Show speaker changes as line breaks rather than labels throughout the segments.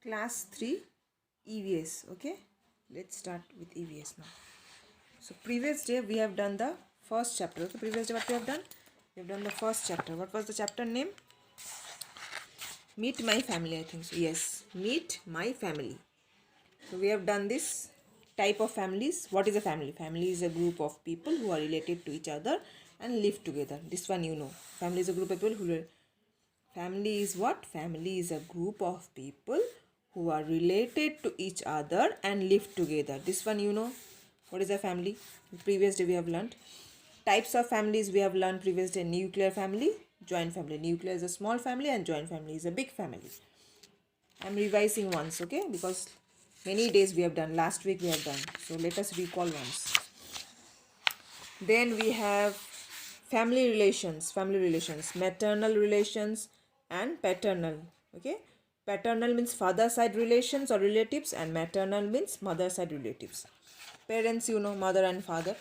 Class 3 EVS. Okay, let's start with EVS now. So previous day we have done the first chapter. Okay, previous day what we have done? We have done the first chapter. What was the chapter name? Meet my family, I think so. Yes, meet my family. So we have done this type of families. What is a family? Family is a group of people who are related to each other and live together. This one you know. Family is a group of people who family is what? Family is a group of people who are related to each other and live together. This one you know. What is a family? Previous day we have learned. Types of families we have learned previous day. Nuclear family, joint family. Nuclear is a small family and joint family is a big family. I'm revising once, okay? Because many days we have done. Last week we have done. So let us recall once. Then we have family relations, maternal relations and paternal. Okay, paternal means father side relations or relatives, and maternal means mother side relatives. Parents, you know, mother and father.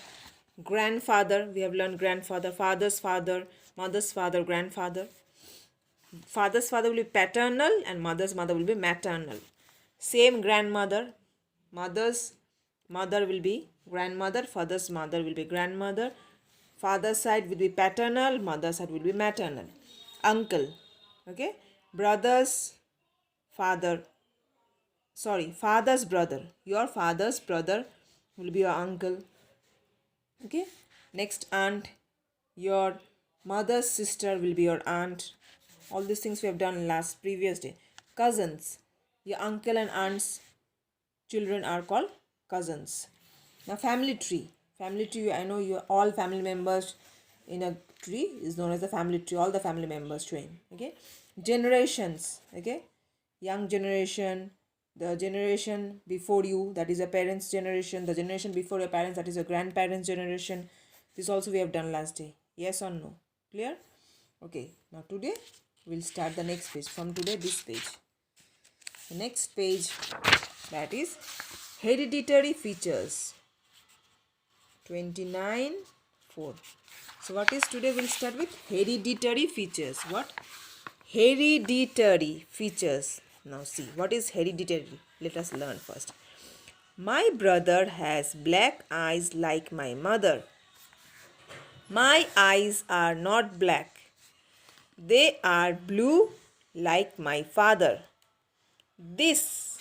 Grandfather, we have learned grandfather, father's father, mother's father, grandfather. Father's father will be paternal and mother's mother will be maternal. Same grandmother, mother's mother will be grandmother, father's mother will be grandmother. Father's side will be paternal, mother's side will be maternal. Uncle, okay, brother's father, father's brother. Your father's brother will be your uncle. Okay, next aunt, your mother's sister will be your aunt. All these things we have done last previous day. Cousins, your uncle and aunt's children are called cousins. Now family tree, I know you all family members in a tree is known as the family tree, all the family members showing. Okay, generations, okay, young generation, the generation before you, that is a parents generation, the generation before your parents, that is your grandparents generation. This also we have done last day. Yes or no? Clear? Okay, now today we'll start the next page. From today, this page, the next page, that is hereditary features. 29 4. So what is today? We'll start with hereditary features. What? Hereditary features. Now see, what is hereditary? Let us learn first. My brother has black eyes like my mother. My eyes are not black. They are blue like my father. This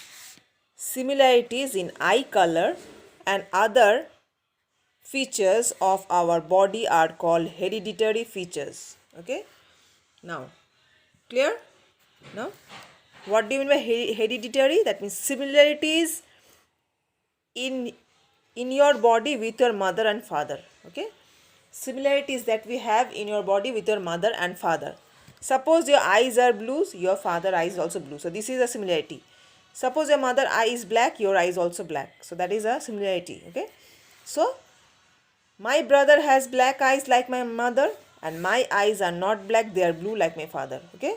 similarities in eye color and other features of our body are called hereditary features. Okay, now clear? Now what do you mean by hereditary? That means similarities in your body with your mother and father. Okay, similarities that we have in your body with your mother and father. Suppose your eyes are blue, your father eyes also blue, so this is a similarity. Suppose your mother eye is black, your eye is also black, so that is a similarity. Okay, so my brother has black eyes like my mother, and my eyes are not black, they are blue like my father. Okay,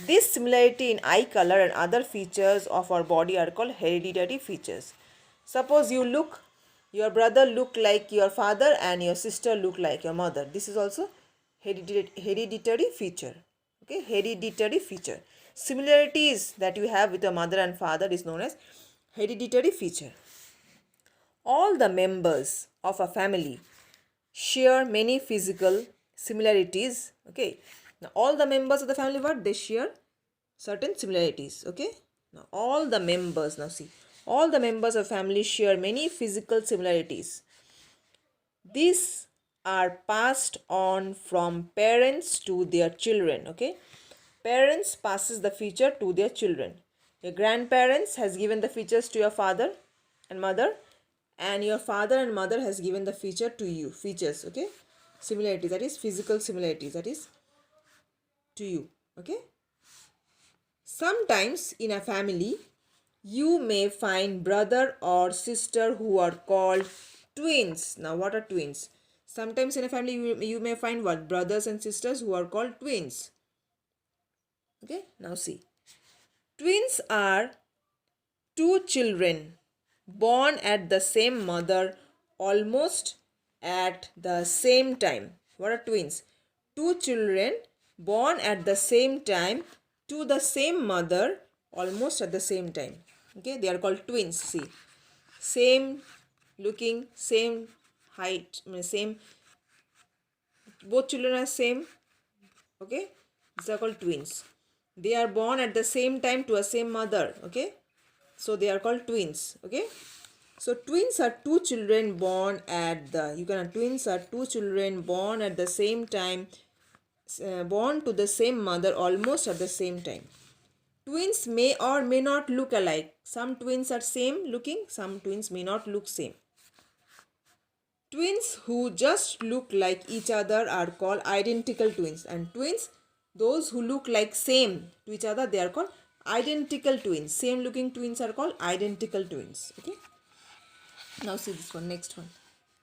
this similarity in eye color and other features of our body are called hereditary features. Suppose your brother look like your father and your sister look like your mother. This is also hereditary feature. Okay, hereditary feature. Similarities that you have with your mother and father is known as hereditary feature. All the members of a family share many physical similarities. Okay, now all the members of the family, what they share? Certain similarities. Okay, now all the members, now see, all the members of family share many physical similarities. These are passed on from parents to their children. Okay, parents passes the feature to their children. Your grandparents has given the features to your father and mother, and your father and mother has given the feature to you. Features, okay, similarity, that is physical similarities, that is to you. Okay, sometimes in a family you may find brother or sister who are called twins. Now what are twins? Sometimes in a family you may find what? Brothers and sisters who are called twins. Okay, now see, twins are two children born at the same mother almost at the same time. What are twins? Two children born at the same time to the same mother almost at the same time. Okay, they are called twins. See, same looking, same height, same, both children are same. Okay, these are called twins. They are born at the same time to a same mother. Okay, so they are called twins. Okay, so twins are two children born at the, twins are two children born at the same time, born to the same mother almost at the same time. Twins may or may not look alike. Some twins are same looking, some twins may not look same. Twins who just look like each other are called identical twins, and twins, those who look like same to each other, they are called identical twins. Same looking twins are called identical twins. Okay. Now see this one, next one.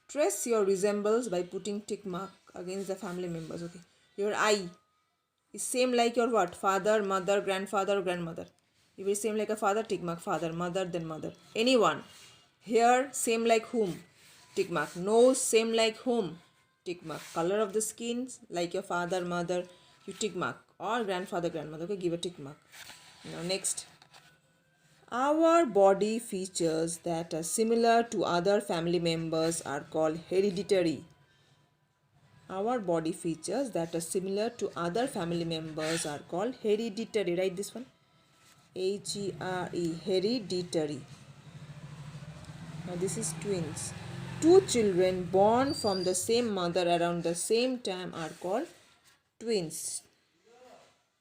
Trace your resemblance by putting tick mark against the family members. Okay. Your eye is same like your what? Father, mother, grandfather, grandmother. If it is same like a father, tick mark. Father, mother, then mother. Anyone. Hair same like whom? Tick mark. Nose same like whom? Tick mark. Color of the skin like your father, mother, you tick mark. Or grandfather, grandmother. Okay, give a tick mark. Now next. Our body features that are similar to other family members are called hereditary. Our body features that are similar to other family members are called hereditary. Write this one. H-E-R-E. Hereditary. Now this is twins. Two children born from the same mother around the same time are called twins.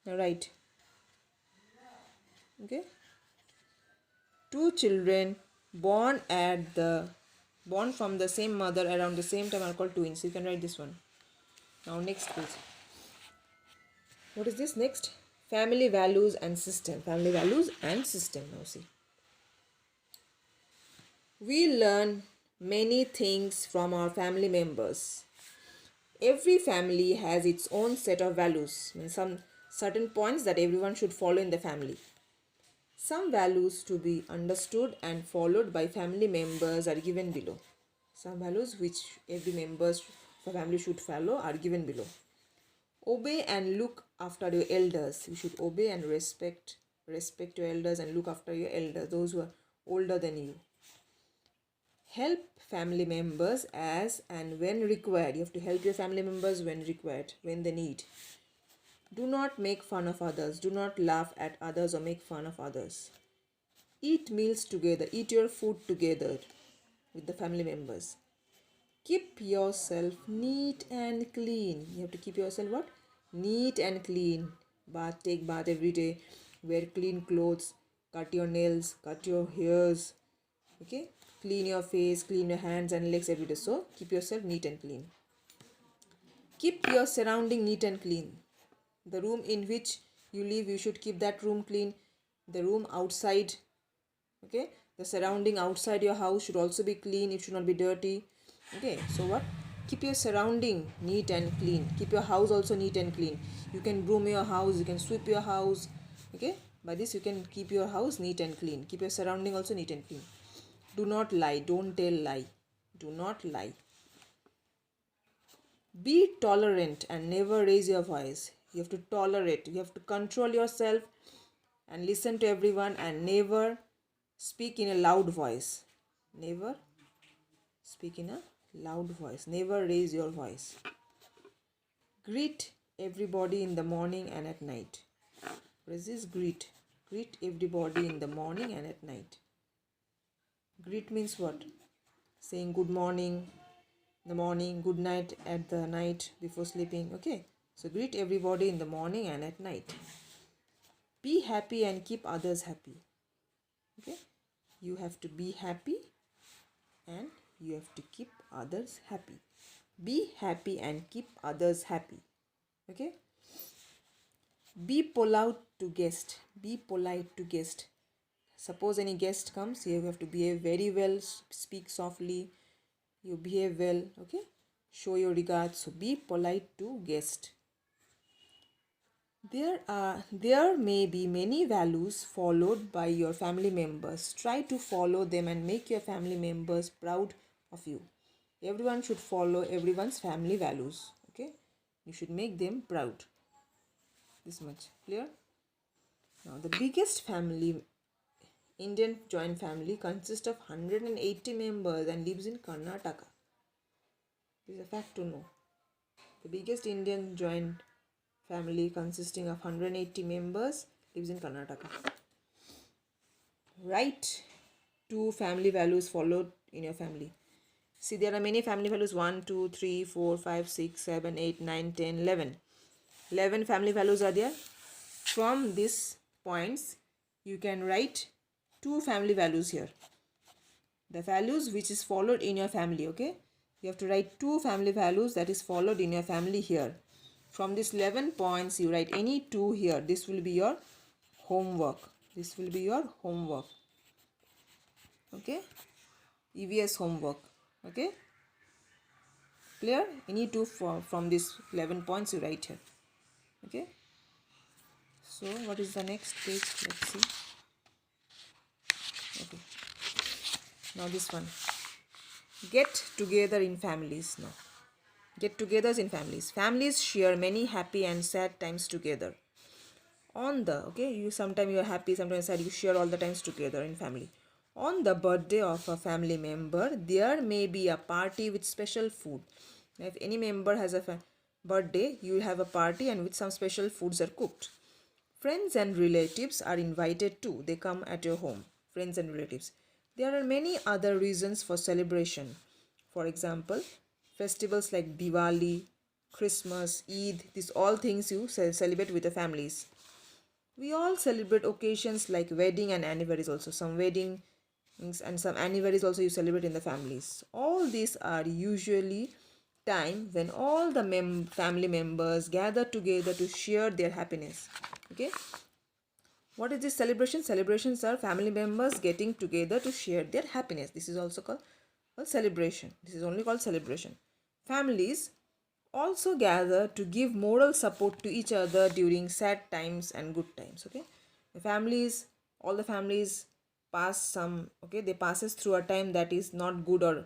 Now write. Okay. Two children born from the same mother around the same time are called twins. You can write this one. Now next page. What is this next? Family values and system. Family values and system. Now see. We learn many things from our family members. Every family has its own set of values, some certain points that everyone should follow in the family. Some values to be understood and followed by family members are given below. Some values which every member of the family should follow are given below. Obey and look after your elders. You should obey and respect your elders and look after your elders, those who are older than you. Help family members as and when required. You have to help your family members when required, when they need. Do not make fun of others. Do not laugh at others or make fun of others. Eat meals together. Eat your food together with the family members. Keep yourself neat and clean. You have to keep yourself what? Neat and clean. Take bath every day. Wear clean clothes. Cut your nails. Cut your hairs. Okay? Clean your face, clean your hands and legs every day. So, keep yourself neat and clean. Keep your surrounding neat and clean. The room in which you live, you should keep that room clean. The room outside, okay? The surrounding outside your house should also be clean. It should not be dirty. Okay, so what? Keep your surrounding neat and clean. Keep your house also neat and clean. You can broom your house, you can sweep your house. Okay, by this you can keep your house neat and clean. Keep your surrounding also neat and clean. Do not lie. Don't tell lie. Do not lie. Be tolerant and never raise your voice. You have to tolerate. You have to control yourself and listen to everyone and never speak in a loud voice. Never speak in a loud voice. Never raise your voice. Greet everybody in the morning and at night. What is this? Greet. Greet everybody in the morning and at night. Greet means what? Saying good morning in the morning, good night at the night before sleeping. Okay, so greet everybody in the morning and at night. Be happy and keep others happy. Okay, you have to be happy and you have to keep others happy. Be happy and keep others happy. Okay, be polite to guest. Be polite to guest. Suppose any guest comes, you have to behave very well, speak softly, you behave well, okay? Show your regards, so be polite to guest. There may be many values followed by your family members. Try to follow them and make your family members proud of you. Everyone should follow everyone's family values, okay? You should make them proud. This much, clear? Now the biggest family, Indian joint family, consists of 180 members and lives in Karnataka. This is a fact to know. The biggest Indian joint family consisting of 180 members lives in Karnataka. Write 2 family values followed in your family. See, there are many family values: 1, 2, 3, 4, 5, 6, 7, 8, 9, 10, 11. 11 family values are there. From these points, you can write 2 family values here. The values which is followed in your family, okay? You have to write 2 family values that is followed in your family here. From this 11 points, you write any 2 here. This will be your homework. This will be your homework. Okay? EVS homework. Okay? Clear? Any 2 from this 11 points you write here. Okay? So, what is the next page? Let's see. Okay. Now this one. Get together in families now. Get-togethers in families. Families share many happy and sad times together. Sometimes you are happy, sometimes sad. You share all the times together in family. On the birthday of a family member, there may be a party with special food. If any member has a birthday, you will have a party and with some special foods are cooked. Friends and relatives are invited too. They come at your home. Friends and relatives. There are many other reasons for celebration. For example, festivals like Diwali, Christmas, Eid, these all things you celebrate with the families. We all celebrate occasions like wedding and anniversaries also. Some weddings and some anniversaries also you celebrate in the families. All these are usually time when all the family members gather together to share their happiness. Okay. What is this celebration? Celebrations are family members getting together to share their happiness. This is also called celebration. This is only called celebration. Families also gather to give moral support to each other during sad times and good times. Okay, all the families they passes through a time that is not good or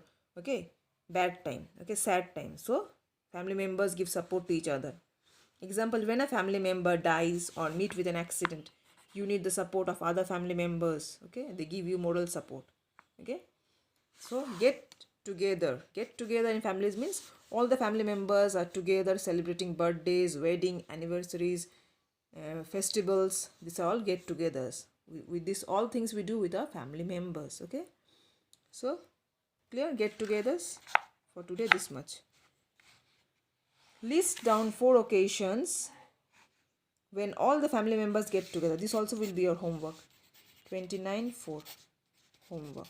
bad time, sad time. So family members give support to each other. Example, when a family member dies or meet with an accident, you need the support of other family members. They give you moral support. So get together in families means all the family members are together celebrating birthdays, wedding, anniversaries, festivals. These are all get-togethers. With this, all things we do with our family members. So clear? Get-togethers for today, this much. List down 4 occasions when all the family members get together. This also will be your homework. 29/4 homework.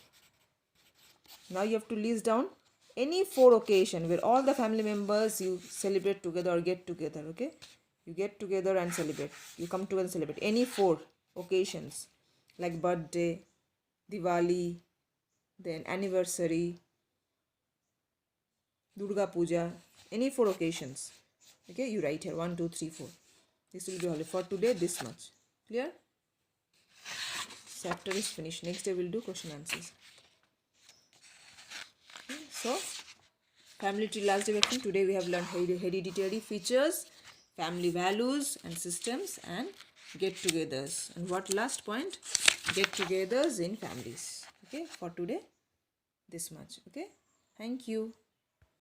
Now you have to list down any 4 occasion where all the family members you celebrate together or get together. You get together and celebrate. You come together and celebrate any 4 occasions like birthday, Diwali, then anniversary, Durga Puja, any 4 occasions. You write here 1, 2, 3, 4. This will be only for today, this much. Clear? Chapter is finished. Next day we'll do question answers. So, family tree last day. Today we have learned hereditary features, family values and systems, and get-togethers. And what last point? Get-togethers in families. For today, this much. Thank you.